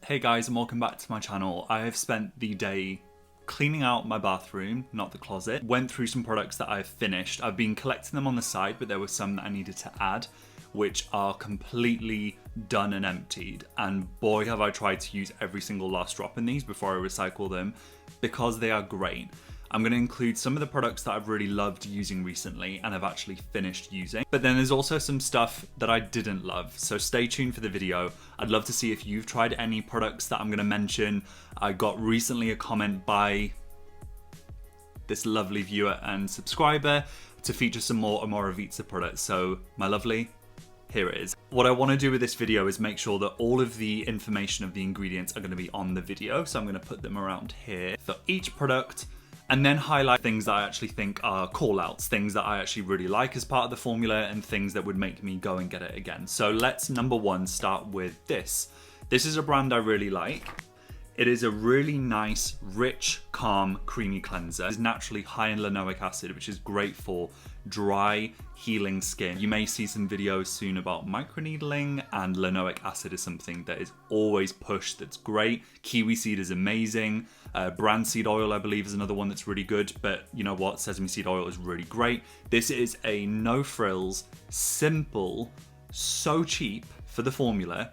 Hey guys, and welcome back to my channel. I have spent the day cleaning out my bathroom, not the closet. Went through some products that I've finished. I've been collecting them on the side, but there were some that I needed to add, which are completely done and emptied. And boy, have I tried to use every single last drop in these before I recycle them, because they are great. I'm going to include some of the products that I've really loved using recently and I've actually finished using. But then there's also some stuff that I didn't love, so stay tuned for the video. I'd love to see if you've tried any products that I'm going to mention. I got recently a comment by this lovely viewer and subscriber to feature some more Omorovicza products, so my lovely, here it is. What I want to do with this video is make sure that all of the information of the ingredients are going to be on the video, so I'm going to put them around here for each product, and then highlight things that I actually think are call-outs, things that I actually really like as part of the formula, and things that would make me go and get it again. So let's, number one, start with this. This is a brand I really like. It is a really nice, rich, calm, creamy cleanser. It's naturally high in linoleic acid, which is great for dry, healing skin. You may see some videos soon about microneedling, and linoleic acid is something that is always pushed that's great. Kiwi seed is amazing. Bran seed oil, I believe, is another one that's really good, but you know what? Sesame seed oil is really great. This is a no frills, simple, so cheap for the formula,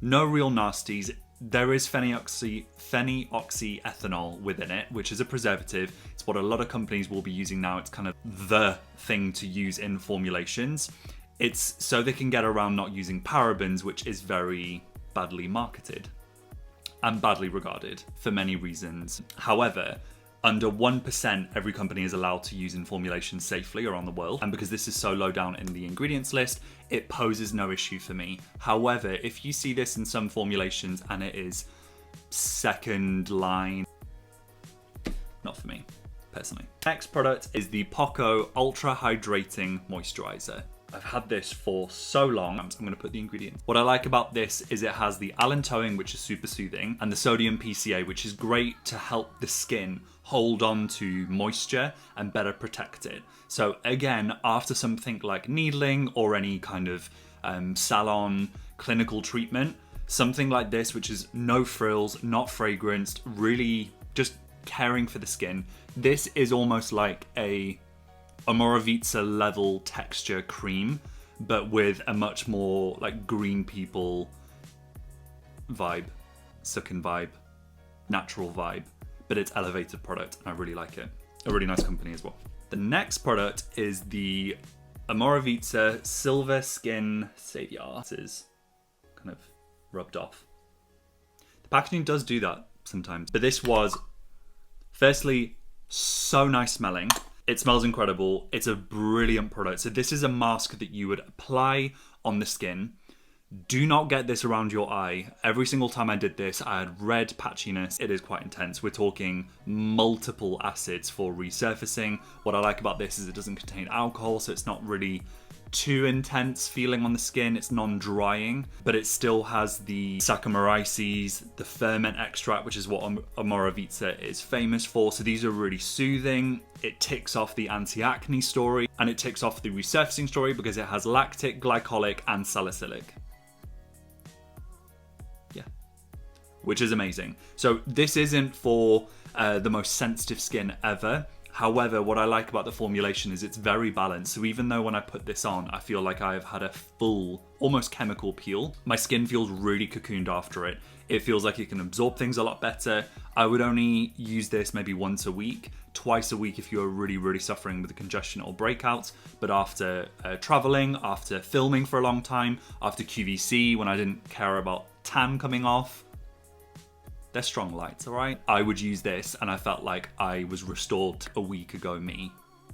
no real nasties. There is phenoxyethanol within it, which is a preservative. It's what a lot of companies will be using now. It's kind of the thing to use in formulations. It's so they can get around not using parabens, which is very badly marketed and badly regarded for many reasons. However, under 1% every company is allowed to use in formulations safely around the world. And because this is so low down in the ingredients list, it poses no issue for me. However, if you see this in some formulations and it is second line, not for me, personally. Next product is the Poko Ultra Hydrating Moisturiser. I've had this for so long. I'm going to put the ingredients. What I like about this is it has the allantoin, which is super soothing, and the sodium PCA, which is great to help the skin hold on to moisture and better protect it. So again, after something like needling or any kind of salon clinical treatment, something like this, which is no frills, not fragranced, really just caring for the skin. This is almost like a Omorovicza level texture cream, but with a much more like green people vibe, Sukin vibe, natural vibe, but it's elevated product and I really like it. A really nice company as well. The next product is the Omorovicza Silver Skin Saviour. This is kind of rubbed off. The packaging does do that sometimes, but this was firstly so nice smelling. It smells incredible. It's a brilliant product. So this is a mask that you would apply on the skin. Do not get this around your eye. Every single time I did this, I had red patchiness. It is quite intense. We're talking multiple acids for resurfacing. What I like about this is it doesn't contain alcohol, so it's not really too intense feeling on the skin. It's non-drying, but it still has the Saccharomyces, the ferment extract, which is what Omorovicza is famous for. So these are really soothing. It ticks off the anti-acne story, and it ticks off the resurfacing story because it has lactic, glycolic, and salicylic. Yeah, which is amazing. So this isn't for the most sensitive skin ever. However, what I like about the formulation is it's very balanced. So even though when I put this on, I feel like I've had a full, almost chemical peel, my skin feels really cocooned after it. It feels like it can absorb things a lot better. I would only use this maybe once a week, twice a week if you're really, really suffering with congestion or breakouts. But after traveling, after filming for a long time, after QVC, when I didn't care about tan coming off, they're strong lights, all right? I would use this and I felt like I was restored a week ago me,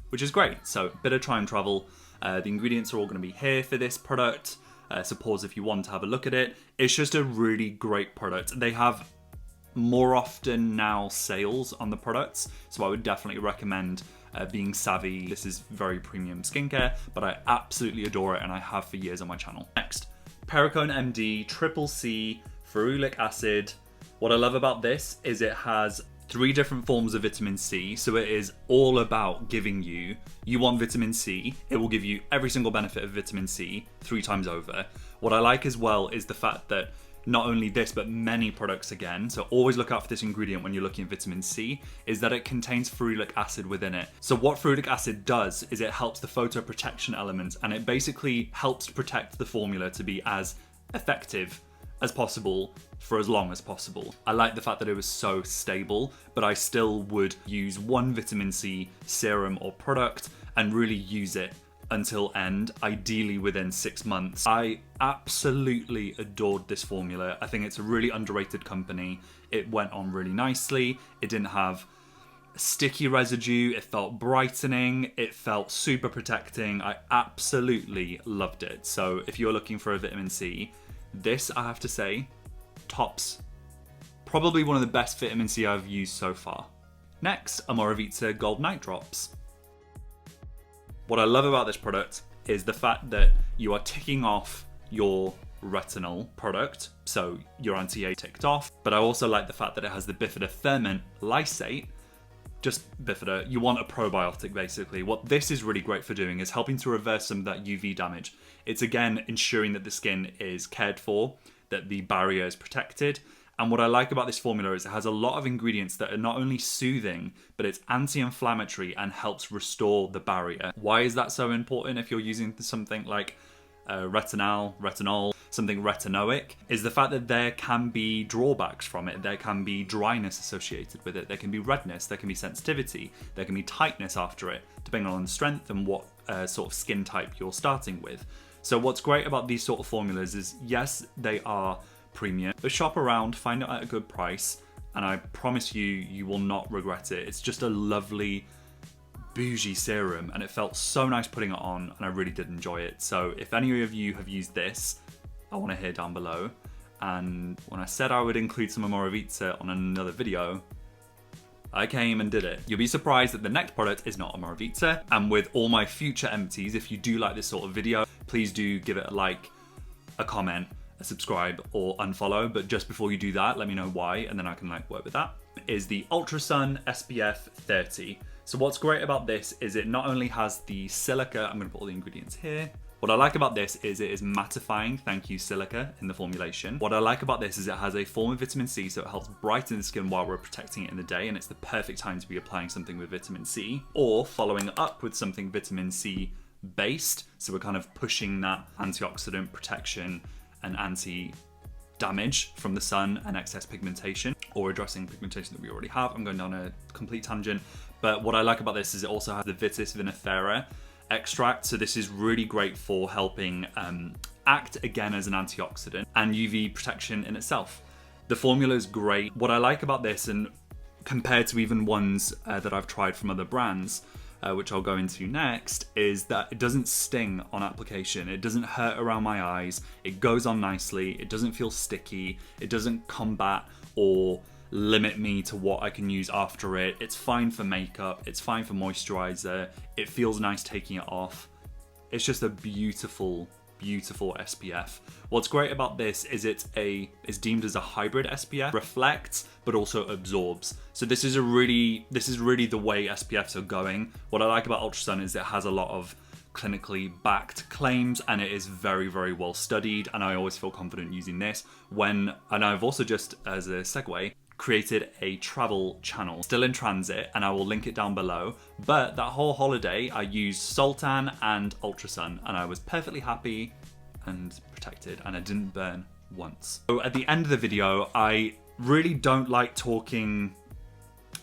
which is great. So bit of time travel. The ingredients are all gonna be here for this product. So pause if you want to have a look at it. It's just a really great product. They have more often now sales on the products. So I would definitely recommend being savvy. This is very premium skincare, but I absolutely adore it and I have for years on my channel. Next, Perricone MD CCC Ferulic Acid. What I love about this is it has 3 different forms of vitamin C. So it is all about giving you want vitamin C, it will give you every single benefit of vitamin C 3 times over. What I like as well is the fact that not only this, but many products again, so always look out for this ingredient when you're looking at vitamin C, is that it contains ferulic acid within it. So what ferulic acid does is it helps the photoprotection elements, and it basically helps protect the formula to be as effective as possible for as long as possible. I like the fact that it was so stable, but I still would use one vitamin C serum or product and really use it until end, ideally within 6 months. I absolutely adored this formula. I think it's a really underrated company. It went on really nicely. It didn't have sticky residue. It felt brightening. It felt super protecting. I absolutely loved it. So if you're looking for a vitamin C, this, I have to say, tops. Probably one of the best vitamin C I've used so far. Next, Omorovicza Gold Night Drops. What I love about this product is the fact that you are ticking off your retinol product, so your anti-age ticked off, but I also like the fact that it has the bifida ferment lysate, just bifida. You want a probiotic basically. What this is really great for doing is helping to reverse some of that UV damage. It's again ensuring that the skin is cared for, that the barrier is protected. And what I like about this formula is it has a lot of ingredients that are not only soothing, but it's anti-inflammatory and helps restore the barrier. Why is that so important if you're using something like retinol, something retinoic, is the fact that there can be drawbacks from it. There can be dryness associated with it. There can be redness, there can be sensitivity, there can be tightness after it, depending on the strength and what sort of skin type you're starting with. So what's great about these sort of formulas is, yes, they are premium, but shop around, find it at a good price, and I promise you, you will not regret it. It's just a lovely bougie serum, and it felt so nice putting it on, and I really did enjoy it. So if any of you have used this, I want to hear down below. And when I said I would include some Omorovicza on another video, I came and did it. You'll be surprised that the next product is not Omorovicza, and with all my future empties, if you do like this sort of video, please do give it a like, a comment, a subscribe, or unfollow. But just before you do that, let me know why, and then I can work with that. Is the Ultrasun SPF 30. So what's great about this is it not only has the silica, I'm gonna put all the ingredients here. What I like about this is it is mattifying, thank you silica, in the formulation. What I like about this is it has a form of vitamin C, so it helps brighten the skin while we're protecting it in the day, and it's the perfect time to be applying something with vitamin C, or following up with something vitamin C based, so we're kind of pushing that antioxidant protection and anti-damage from the sun and excess pigmentation, or addressing pigmentation that we already have. I'm going down a complete tangent, but what I like about this is it also has the Vitis vinifera extract, so this is really great for helping act again as an antioxidant and UV protection in itself. The formula is great. What I like about this, and compared to even ones that I've tried from other brands, which I'll go into next, is that it doesn't sting on application. It doesn't hurt around my eyes. It goes on nicely. It doesn't feel sticky. It doesn't combat or limit me to what I can use after it. It's fine for makeup. It's fine for moisturiser. It feels nice taking it off. It's just a beautiful, beautiful SPF. What's great about this is it's deemed as a hybrid SPF, reflects but also absorbs. So this is really the way SPFs are going. What I like about Ultrasun is it has a lot of clinically backed claims, and it is very, very well studied, and I always feel confident using this and I've also, just as a segue, created a travel channel, still in transit, and I will link it down below. But that whole holiday I used Sultan and Ultrasun, and I was perfectly happy and protected, and I didn't burn once. So at the end of the video, I really don't like talking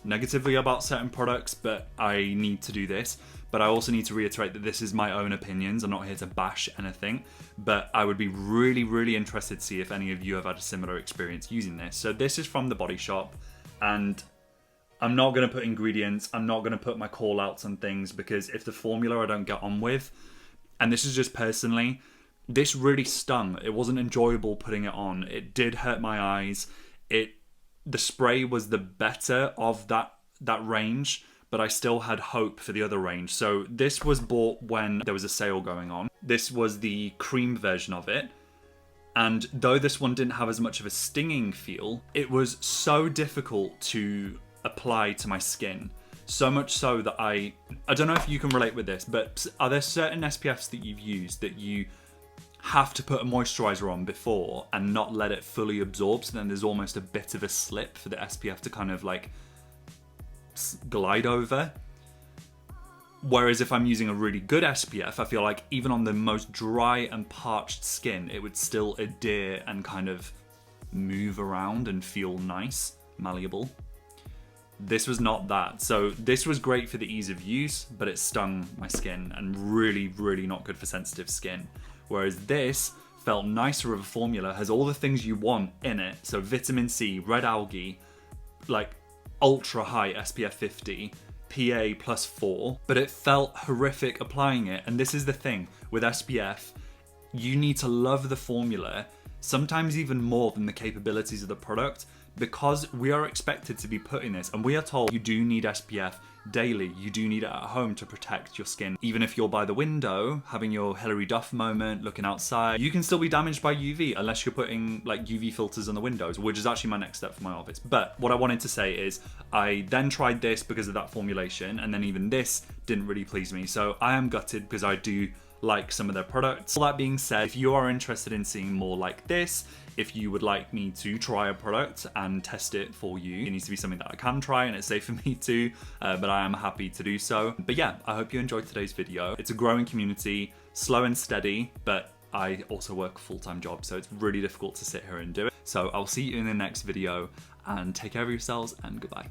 negatively about certain products, but I need to do this. But I also need to reiterate that this is my own opinions. I'm not here to bash anything, but I would be really, really interested to see if any of you have had a similar experience using this. So this is from the Body Shop, and I'm not gonna put ingredients, I'm not gonna put my call outs on things, because if the formula I don't get on with, and this is just personally, this really stung. It wasn't enjoyable putting it on. It did hurt my eyes. The spray was the better of that range, but I still had hope for the other range. So this was bought when there was a sale going on. This was the cream version of it. And though this one didn't have as much of a stinging feel, it was so difficult to apply to my skin. So much so that I don't know if you can relate with this, but are there certain SPFs that you've used that you have to put a moisturiser on before and not let it fully absorb, so then there's almost a bit of a slip for the SPF to kind of like glide over. Whereas if I'm using a really good SPF, I feel like even on the most dry and parched skin, it would still adhere and kind of move around and feel nice, malleable. This was not that. So this was great for the ease of use, but it stung my skin and really, really not good for sensitive skin. Whereas this felt nicer of a formula, has all the things you want in it. So vitamin C, red algae, like ultra high SPF 50, PA +4, but it felt horrific applying it. And this is the thing with SPF, you need to love the formula, sometimes even more than the capabilities of the product, because we are expected to be putting this, and we are told you do need SPF daily, you do need it at home to protect your skin. Even if you're by the window having your Hilary Duff moment, looking outside, you can still be damaged by UV unless you're putting like UV filters on the windows, which is actually my next step for my office. But what I wanted to say is I then tried this because of that formulation, and then even this didn't really please me. So I am gutted because I do like some of their products. All that being said, if you are interested in seeing more like this, if you would like me to try a product and test it for you, it needs to be something that I can try and it's safe for me to, but I am happy to do so. But yeah, I hope you enjoyed today's video. It's a growing community, slow and steady, but I also work a full-time job, so it's really difficult to sit here and do it. So I'll see you in the next video, and take care of yourselves, and goodbye.